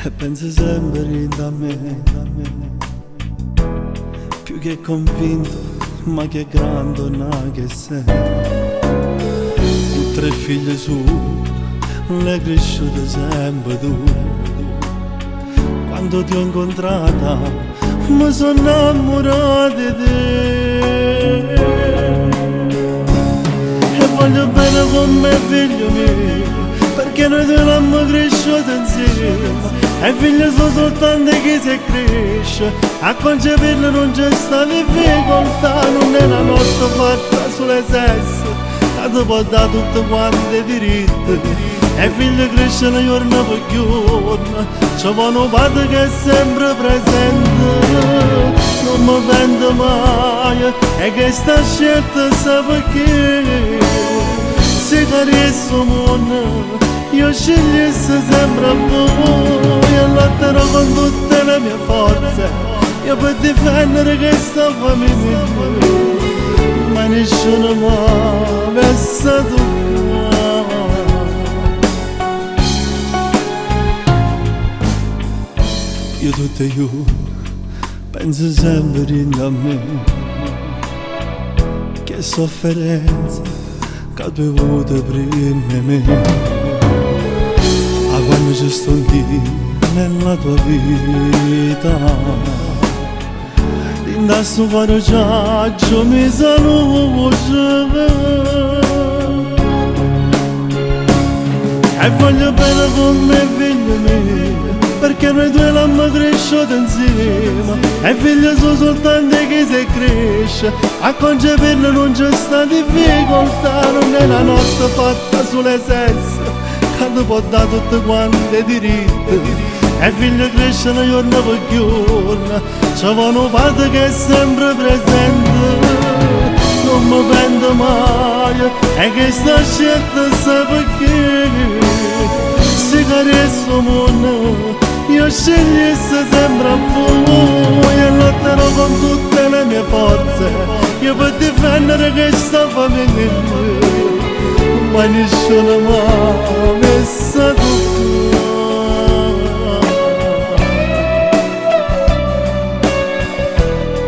e pensi sempre da me, più che convinto, ma che grande che sei. Con 3 figli su, l'hai cresciuta sempre tu. Quando ti ho incontrata mi sono innamorata di te e voglio bene con me figlio mio, perché noi due l'abbiamo cresciuto insieme. E figlio sono soltanto chi si cresce, a concepirlo non c'è sta difficoltà, non è una notte fatta sulle sesso, tanto può dare tutti quanti i diritti. E figlio cresce giorno per giorno, c'è un padre che è sempre presente, non mi pento mai, e che sta scelta sa perché. Se caresco mondo, io scegliessi sempre a voi e lotterò con tutte le mie forze, io per difendere questa famiglia, ma nessuno mi ha saputo. Io tutte io penso sempre a me, che sofferenza che tu hai avuto prima me, a quando ci sto lì nella tua vita, in questo cuore giaggio mi saluto e voglio bene con me figlio mio, perché noi due l'abbiamo cresciuto insieme. E figlio sono soltanto chi si cresce, a concepirlo non c'è sta difficoltà, non è una notte fatta sulle sesso, quando può dare tutti quanti i diritti. E figlio cresce giorno per giorno, c'è un padre che è sempre presente, non mi pento mai, e che sta scelta sa perché. Se caresco mondo, io scegliessi sempre a voi e lotterò con tutte le mie forze, io per difendere questa famiglia, ma nessuno mi ha messo tutto.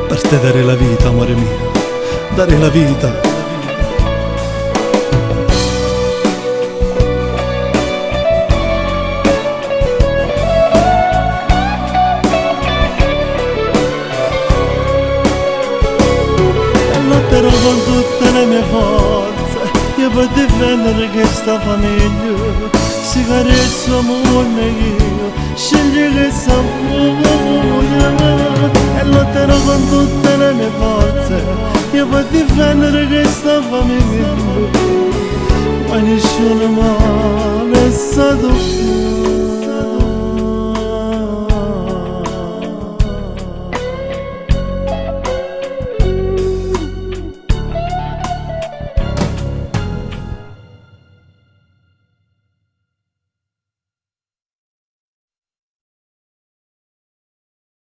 Per te dare la vita, amore mio, dare la vita. Lotterò con tutte le mie forze, io per difendere questa famiglia. Se caresco amore io, scegli questa voglia. E lotterò con tutte le mie forze, io per difendere questa famiglia.